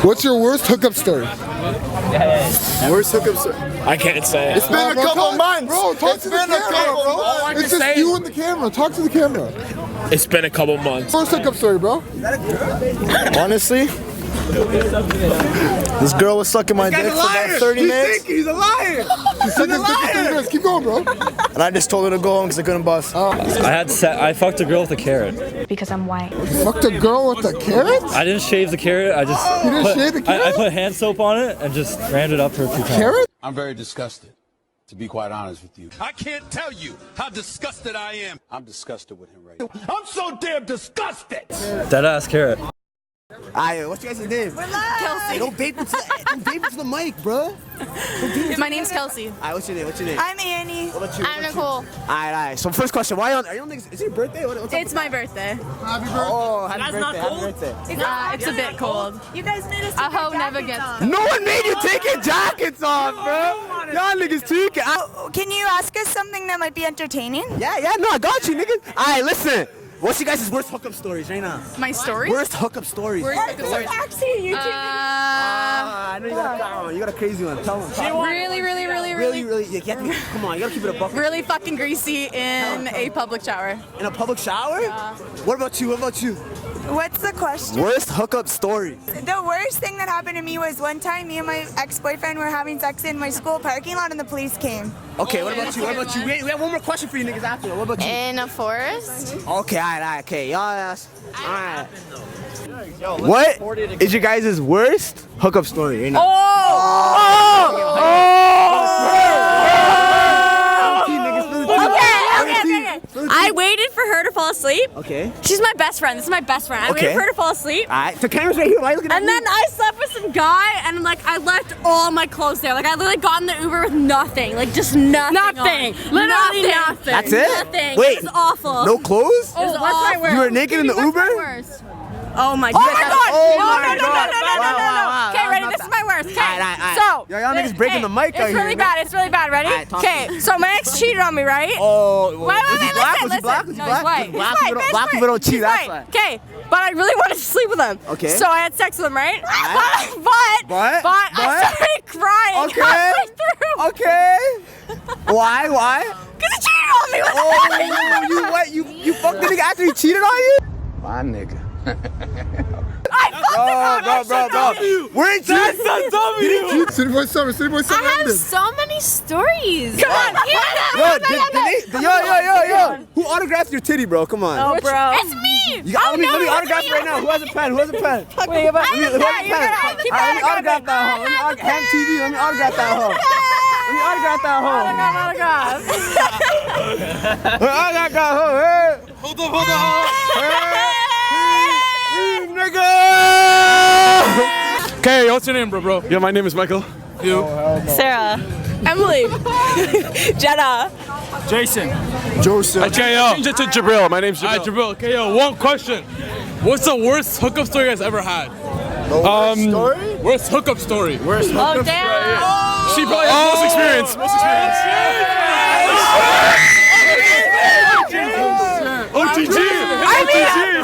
What's your worst hookup story? Worst hookup story? I can't say. It's been a couple months. Bro, talk to the camera, bro. It's just you and the camera. Talk to the camera. It's been a couple months. Worst hookup story, bro. Honestly, this girl was sucking my dick for about 30 minutes. He's a liar. She's sucking his dick for 30 minutes. Keep going, bro. And I just told her to go home because I couldn't bust. I fucked a girl with a carrot. Because I'm white. You fucked a girl with a carrot? I didn't shave the carrot. I just You didn't shave the carrot? I put hand soap on it and just rammed it up her a few times. Carrot? I'm very disgusted, to be quite honest with you. I can't tell you how disgusted I am. I'm disgusted with him right now. I'm so damn disgusted. Dead ass carrot. Alright, what's your guys' name? Kelsey. Don't vape into the mic, bro. My name's Kelsey. Alright, what's your name? I'm Annie. What about you? I'm Nicole. Alright. So first question, why are you on niggas? Is it your birthday? What's up? It's my birthday. Happy birthday. Oh, happy birthday. It's a bit cold. You guys made us A hoe never gets. No one made you take your jackets off, bro. Y'all niggas tweaking. Can you ask us something that might be entertaining? Yeah, no, I got you, niggas. Alright, listen. What's you guys' worst hookup stories right now? My story? Worst hookup stories. Actually, you two. I know you got a crazy one. Tell them. Really, You get me. Come on, you gotta keep it a buck. really fucking greasy in a public shower. In a public shower? What about you? What's the question? Worst hookup story. The worst thing that happened to me was one time me and my ex-boyfriend were having sex in my school parking lot and the police came. Okay, what about you? We have one more question for you niggas after. What about you? In a forest? Okay, alright, okay. Y'all ask. Alright. What is your guys' worst hookup story right now? I waited for her to fall asleep. Okay. She's my best friend. This is my best friend. I waited for her to fall asleep. Alright, the camera's right here. Why are you looking at me? And then I slept with some guy, and like I left all my clothes there. Like I literally got in the Uber with nothing, like just nothing. Nothing. Literally nothing. That's it? Nothing. Wait. It was awful. No clothes? Oh, what's my worst? You were naked in the Uber? Oh my god. No. Okay, ready? This is my worst. Okay. So. Y'all niggas breaking the mic out here. It's really bad. Ready? Alright, Okay. So my ex cheated on me, right? Oh. Wait, Was he black? No, he's white. Black people don't cheat, that's why. Okay, but I really wanted to sleep with him. Okay. So I had sex with him, right? But I started crying halfway through. Okay. Why? Because he cheated on me. Oh, you fucked the nigga after he cheated on you? My nigga. I fucked him. Bro. We're in cheating. City Boy Summer. I have so many stories. Come on. Yo. Who autographed your titty, bro? Come on. Oh, bro. It's me. Let me autograph it right now. Who has a pen? Wait, but Let me autograph that hoe. HAAMM TV. Let me autograph that hoe. Hold up. Nigga! Okay, what's your name, bro? Yeah, my name is Michael. You? Sarah. Emily. Jenna. Jason. Joseph. Okay, yo. Change it to Jabril. My name's Jabril. Alright, Jabril. Okay, yo, one question. What's the worst hookup story you guys ever had? Worst hookup story? Oh, damn. She probably has most experience.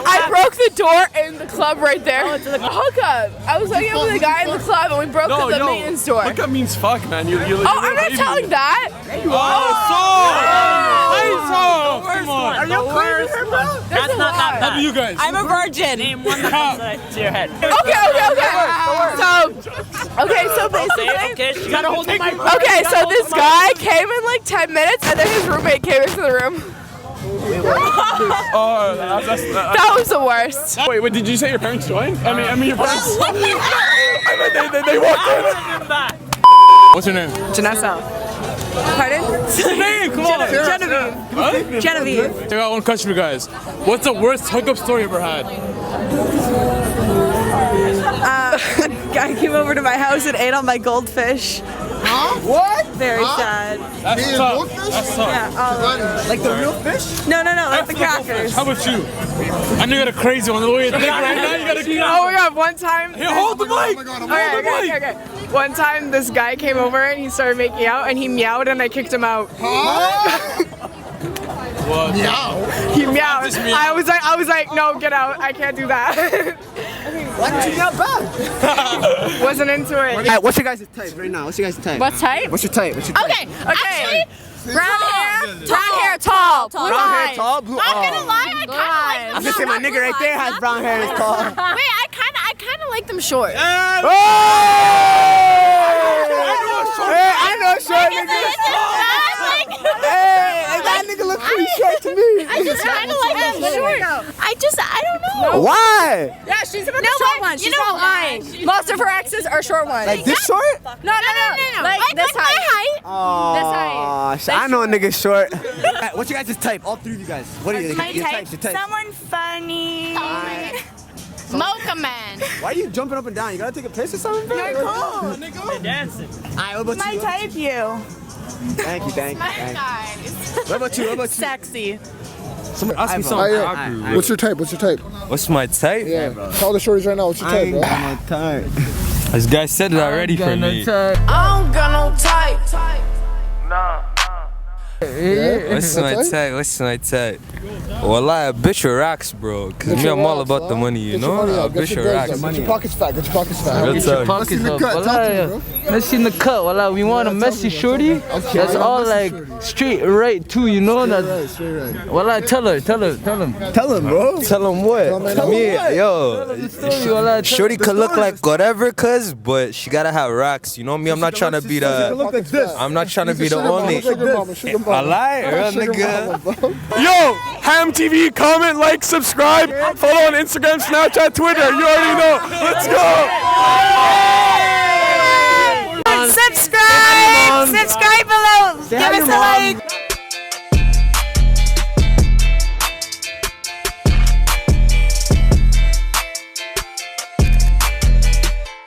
I broke the door in the club right there. A hookup. I was hooking up with a guy in the club and we broke the maintenance door. Hookup means fuck, man. I'm not telling that. Come on. Are you crazy, bro? That's not that bad. How do you guys? I'm a virgin. Name one that comes to your head. Okay, so basically. Okay, you gotta hold the mic. Okay, so this guy came in like 10 minutes and then his roommate came into the room. That was the worst. Wait, did you say your parents joined? I mean your parents. they walked in. What's your name? Janessa. Pardon? What's your name? Come on. Genevieve. I got one question for you guys. What's the worst hookup story you ever had? A guy came over to my house and ate all my goldfish. Huh? What? Very sad. That's tough. That's tough. Yeah, all of them. Like the real fish? No, like the crackers. How about you? I know you got a crazy one. The way you think right now, you got a Oh my god, one time. Here, hold the mic! Okay. One time this guy came over and he started making out and he meowed and I kicked him out. What? Meow. He meowed. I was like, no, get out. I can't do that. Why didn't you get back? Wasn't into it. Alright, what's your guys' type right now? What's your guys' type? What type? What's your type? What's your type? Okay. Brown hair, tall. Blue Brown hair, eyes. tall, blue. Not gonna lie, I kind of like I them. was gonna say my nigga right there has brown hair and is tall. Wait, I kind of like them short. Hey, I know short niggas. Hey, that nigga look pretty short to me. I just kind of like them short. I don't know. Why? Yeah, she's about the short ones. She's not lying. Most of her exes are short ones. Like this short? No. Like this height. Oh, I know a nigga short. Alright, what's your guys' type? All three of you guys. What are your types? Your types? Someone funny. Mocha man. Why are you jumping up and down? You gotta take a piss or something? Bro? You're cool. Dancing. Alright, what about My you? type, you. Thank you. What about you? Sexy. Someone ask me Hey, what's your type? What's my type? Yeah. Tell the shorties right now. What's your type, bro? my type. This guy said it already for me. I don't got no type. What's my type? Wallah, a bitch with racks, bro. Cause me, I'm all about the money, you know? A bitch with racks. Get your pockets fat. Real Let's talk. see the cut. Talk to me, bro. Let's see in the cut. Wallah, we want a messy shorty. That's all like straight right too, you know? Straight right. Wallah, tell him. Tell him, bro. Tell him what? Me, yo. Shorty could look like whatever, cuz, but she gotta have racks. You know me? I'm not trying to be the. I'm not trying to be the only. I lie, real nigga. Yo, HAAMM TV, comment, like, subscribe, follow on Instagram, Snapchat, Twitter. You already know. Let's go.